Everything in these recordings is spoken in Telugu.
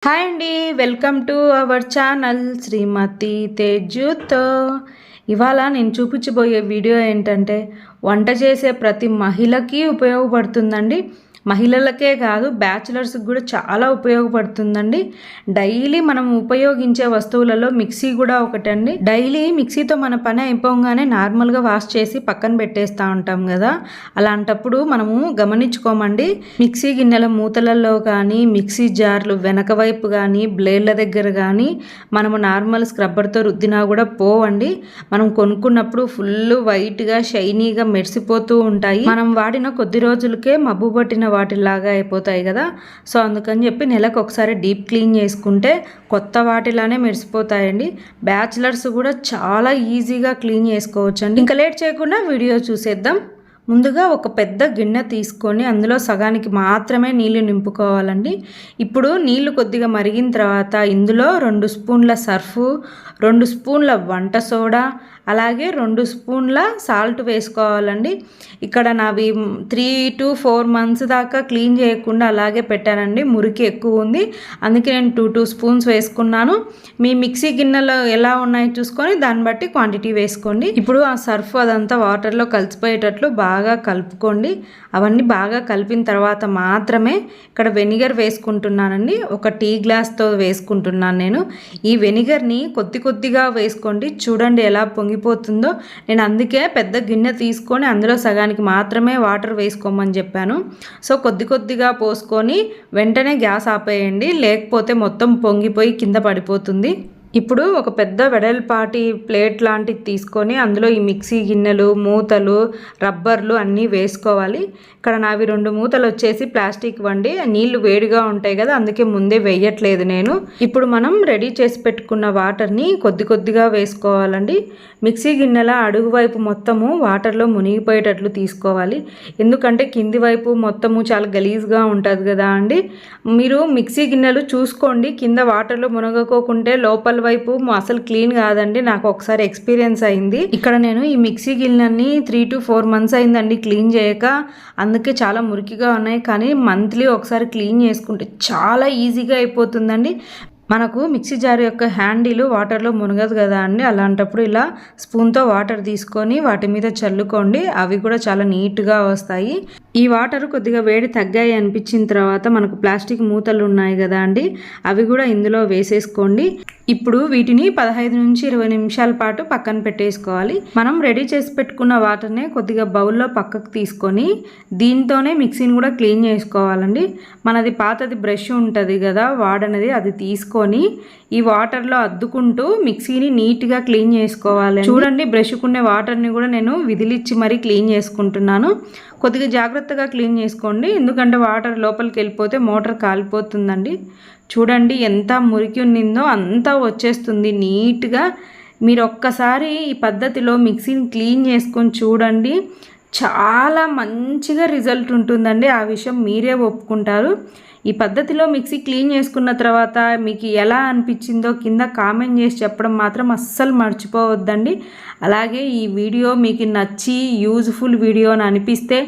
హాయ్ అండి, వెల్కమ్ టు అవర్ ఛానల్ శ్రీమతి తేజుతో. ఇవాళ నేను చూపించబోయే వీడియో ఏంటంటే వంట చేసే ప్రతి మహిళకి ఉపయోగపడుతుందండి. మహిళలకే కాదు, బ్యాచిలర్స్కి కూడా చాలా ఉపయోగపడుతుందండి. డైలీ మనం ఉపయోగించే వస్తువులలో మిక్సీ కూడా ఒకటండి. డైలీ మిక్సీతో మన పని అయిపోగానే నార్మల్గా వాష్ చేసి పక్కన పెట్టేస్తూ ఉంటాం కదా, అలాంటప్పుడు మనము గమనించుకోమండి. మిక్సీ గిన్నెల మూతలలో కానీ, మిక్సీ జార్లు వెనక వైపు కానీ, బ్లేడ్ల దగ్గర కానీ మనము నార్మల్ స్క్రబ్బర్తో రుద్దినా కూడా పోవండి. మనం కొనుక్కున్నప్పుడు ఫుల్ వైట్గా షైనీగా మెరిసిపోతూ ఉంటాయి. మనం వాడిన కొద్ది రోజులకే మబ్బు పట్టిన వాటిలాగా అయిపోతాయి కదా. సో అందుకని చెప్పి నెలకు ఒకసారి డీప్ క్లీన్ చేసుకుంటే కొత్త వాటిలానే మెరిసిపోతాయండి. బ్యాచిలర్స్ కూడా చాలా ఈజీగా క్లీన్ చేసుకోవచ్చండి. ఇంకా లేట్ చేయకుండా వీడియో చూసేద్దాం. ముందుగా ఒక పెద్ద గిన్నె తీసుకొని అందులో సగానికి మాత్రమే నీళ్లు నింపుకోవాలండి. ఇప్పుడు నీళ్లు కొద్దిగా మరిగిన తర్వాత ఇందులో 2 స్పూన్ల సర్ఫు, 2 స్పూన్ల వంట సోడా, అలాగే 2 స్పూన్ల సాల్ట్ వేసుకోవాలండి. ఇక్కడ నావి 3 to 4 months దాకా క్లీన్ చేయకుండా అలాగే పెట్టానండి. మురికి ఎక్కువ ఉంది, అందుకే నేను 2 స్పూన్స్ వేసుకున్నాను. మీ మిక్సీ గిన్నెలో ఎలా ఉన్నాయో చూసుకొని దాన్ని బట్టి క్వాంటిటీ వేసుకోండి. ఇప్పుడు ఆ సర్ఫ్ అదంతా వాటర్లో కలిసిపోయేటట్లు బాగా కలుపుకోండి. అవన్నీ బాగా కలిపిన తర్వాత మాత్రమే ఇక్కడ వెనిగర్ వేసుకుంటున్నానండి. ఒక టీ గ్లాస్తో వేసుకుంటున్నాను నేను. ఈ వెనిగర్ని కొద్దిగా వేసుకోండి. చూడండి ఎలా పొంగిపోతుందో. నేను అందుకే పెద్ద గిన్నె తీసుకొని అందులో సగానికి మాత్రమే వాటర్ వేసుకోమని చెప్పాను. సో కొద్దిగా పోసుకొని వెంటనే గ్యాస్ ఆపేయండి, లేకపోతే మొత్తం పొంగిపోయి కింద పడిపోతుంది. ఇప్పుడు ఒక పెద్ద వెడల్పాటి ప్లేట్ లాంటిది తీసుకొని అందులో ఈ మిక్సీ గిన్నెలు, మూతలు, రబ్బర్లు అన్నీ వేసుకోవాలి. ఇక్కడ నావి 2 మూతలు వచ్చేసి ప్లాస్టిక్ వండి, నీళ్లు వేడిగా ఉంటాయి కదా, అందుకే ముందే వేయట్లేదు నేను. ఇప్పుడు మనం రెడీ చేసి పెట్టుకున్న వాటర్ని కొద్దిగా వేసుకోవాలండి. మిక్సీ గిన్నెల అడుగు వైపు మొత్తము వాటర్లో మునిగిపోయేటట్లు తీసుకోవాలి. ఎందుకంటే కింది వైపు మొత్తము చాలా గలీజ్గా ఉంటుంది కదా అండి. మీరు మిక్సీ గిన్నెలు చూసుకోండి, కింద వాటర్లో మునగకోకుంటే లోపల వైపు అసలు క్లీన్ కాదండి. నాకు ఒకసారి ఎక్స్పీరియన్స్ అయింది. ఇక్కడ నేను ఈ మిక్సీ గిన్నెని 3 to 4 months అయిందండి క్లీన్ చేయక, అందుకే చాలా మురికిగా ఉన్నాయి. కానీ మంత్లీ ఒకసారి క్లీన్ చేసుకుంటే చాలా ఈజీగా అయిపోతుందండి. మనకు మిక్సీ జార్ యొక్క హ్యాండిల్ వాటర్లో మునగదు కదా అండి, అలాంటప్పుడు ఇలా స్పూన్తో వాటర్ తీసుకొని వాటి మీద చల్లుకోండి. అవి కూడా చాలా నీట్గా వస్తాయి. ఈ వాటర్ కొద్దిగా వేడి తగ్గాయి అనిపించిన తర్వాత మనకు ప్లాస్టిక్ మూతలు ఉన్నాయి కదా అండి, అవి కూడా ఇందులో వేసేసుకోండి. ఇప్పుడు వీటిని 15 నుంచి 20 నిమిషాల పాటు పక్కన పెట్టేసుకోవాలి. మనం రెడీ చేసి పెట్టుకున్న వాటర్ని కొద్దిగా బౌల్లో పక్కకు తీసుకొని దీంతోనే మిక్సీని కూడా క్లీన్ చేసుకోవాలండి. మనది పాతది బ్రష్ ఉంటుంది కదా వాడనది, అది తీసుకొని ఈ వాటర్లో అద్దుకుంటూ మిక్సీని నీట్గా క్లీన్ చేసుకోవాలి. చూడండి, బ్రష్కునే వాటర్ని కూడా నేను విదిలిచ్చి మరీ క్లీన్ చేసుకుంటున్నాను. కొద్దిగా జాగ్రత్తగా క్లీన్ చేసుకోండి, ఎందుకంటే వాటర్ లోపలికి వెళ్ళిపోతే మోటార్ కాలిపోతుందండి. చూడండి ఎంత మురికి ఉన్నిందో అంతా వచ్చేస్తుంది నీట్గా. మీరు ఒక్కసారి ఈ పద్ధతిలో మిక్సీని క్లీన్ చేసుకొని చూడండి, చాలా మంచిగా రిజల్ట్ ఉంటుందండి. ఆ విషయం మీరే ఒప్పుకుంటారు. ఈ పద్ధతిలో మిక్సీ క్లీన్ చేసుకున్న తర్వాత మీకు ఎలా అనిపించిందో కింద కామెంట్ చేసి చెప్పడం మాత్రం అస్సలు మర్చిపోవద్దండి. అలాగే ఈ వీడియో మీకు నచ్చి యూజ్ఫుల్ వీడియో అని అనిపిస్తే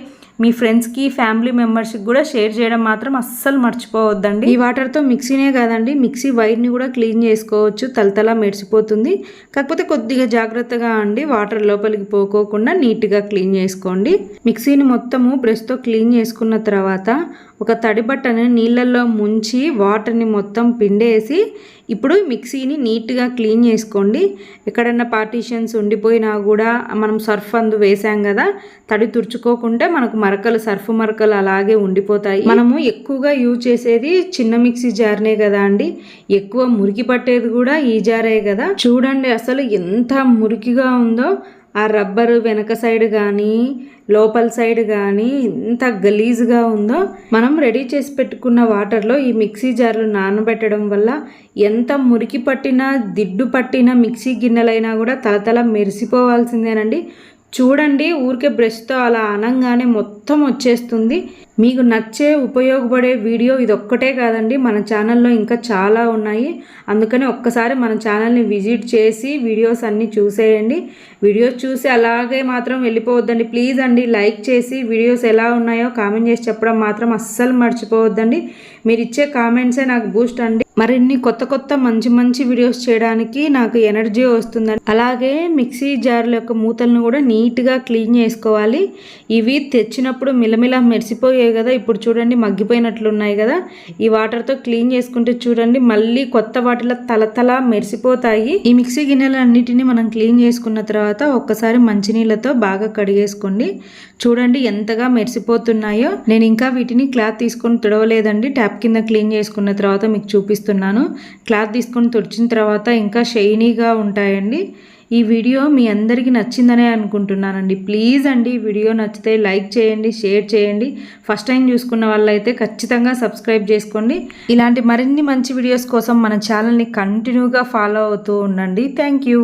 మీ ఫ్రెండ్స్కి, ఫ్యామిలీ మెంబర్స్కి కూడా షేర్ చేయడం మాత్రం అస్సలు మర్చిపోవద్దండి. ఈ వాటర్తో మిక్సీనే కాదండి, మిక్సీ వైర్ని కూడా క్లీన్ చేసుకోవచ్చు, తలతలా మెరిసిపోతుంది. కాకపోతే కొద్దిగా జాగ్రత్తగా అండి, వాటర్ లోపలికి పోకోకుండా నీట్గా క్లీన్ చేసుకోండి. మిక్సీని మొత్తము బ్రష్తో క్లీన్ చేసుకున్న తర్వాత ఒక తడి బట్టని నీళ్ళల్లో ముంచి వాటర్ని మొత్తం పిండేసి ఇప్పుడు మిక్సీని నీట్గా క్లీన్ చేసుకోండి. ఎక్కడన్నా పార్టీషన్స్ ఉండిపోయినా కూడా మనం సర్ఫ్ అందు వేసాం కదా, తడి తుడుచుకోకుంటే మనకు సర్ఫ్ మరకలు అలాగే ఉండిపోతాయి. మనము ఎక్కువగా యూజ్ చేసేది చిన్న మిక్సీ జార్నే కదా అండి, ఎక్కువ మురికి పట్టేది కూడా ఈ జారే కదా. చూడండి అసలు ఎంత మురికిగా ఉందో. ఆ రబ్బరు వెనక సైడ్ కానీ లోపల సైడ్ కానీ ఎంత గలీజ్గా ఉందో. మనం రెడీ చేసి పెట్టుకున్న వాటర్లో ఈ మిక్సీ జార్లు నానబెట్టడం వల్ల ఎంత మురికి పట్టినా, దిడ్డు పట్టిన మిక్సీ గిన్నెలైనా కూడా తలతల మెరిసిపోవాల్సిందేనండి. చూడండి, ఊరికే బ్రష్తో అలా అనంగానే మొత్తం వచ్చేస్తుంది. మీకు నచ్చే ఉపయోగపడే వీడియో ఇదొక్కటే కాదండి, మన ఛానల్లో ఇంకా చాలా ఉన్నాయి. అందుకని ఒక్కసారి మన ఛానల్ని విజిట్ చేసి వీడియోస్ అన్నీ చూసేయండి. వీడియోస్ చూసి అలాగే మాత్రం వెళ్ళిపోవద్దండి ప్లీజ్ అండి. లైక్ చేసి వీడియోస్ ఎలా ఉన్నాయో కామెంట్ చేసి చెప్పడం మాత్రం అస్సలు మర్చిపోవద్దండి. మీరు ఇచ్చే కామెంట్సే నాకు బూస్ట్ అండి. మరిన్ని కొత్త కొత్త మంచి వీడియోస్ చేయడానికి నాకు ఎనర్జీ వస్తుందండి. అలాగే మిక్సీ జార్ల యొక్క మూతలను కూడా నీట్గా క్లీన్ చేసుకోవాలి. ఇవి తెచ్చినప్పుడు మిలమిలా మెరిసిపోయాయి కదా, ఇప్పుడు చూడండి మగ్గిపోయినట్లు ఉన్నాయి కదా. ఈ వాటర్తో క్లీన్ చేసుకుంటే చూడండి మళ్ళీ కొత్త వాటిలో తలతల మెరిసిపోతాయి. ఈ మిక్సీ గిన్నెలన్నిటిని మనం క్లీన్ చేసుకున్న తర్వాత ఒక్కసారి మంచినీళ్ళతో బాగా కడిగేసుకోండి. చూడండి ఎంతగా మెరిసిపోతున్నాయో. నేను ఇంకా వీటిని క్లాత్ తీసుకొని తుడవలేదండి. ట్యాప్ కింద క్లీన్ చేసుకున్న తర్వాత మీకు చూపిస్తున్నాను. క్లాత్ తీసుకొని తుడిచిన తర్వాత ఇంకా షైనీగా ఉంటాయండి. ఈ వీడియో మీ అందరికీ నచ్చిందనే అనుకుంటున్నానండి. ప్లీజ్ అండి, వీడియో నచ్చితే లైక్ చేయండి, షేర్ చేయండి. ఫస్ట్ టైం చూసుకున్న వాళ్ళైతే ఖచ్చితంగా సబ్స్క్రైబ్ చేసుకోండి. ఇలాంటి మరిన్ని మంచి వీడియోస్ కోసం మన ఛానల్ని కంటిన్యూగా ఫాలో అవుతూ ఉండండి. Thank you.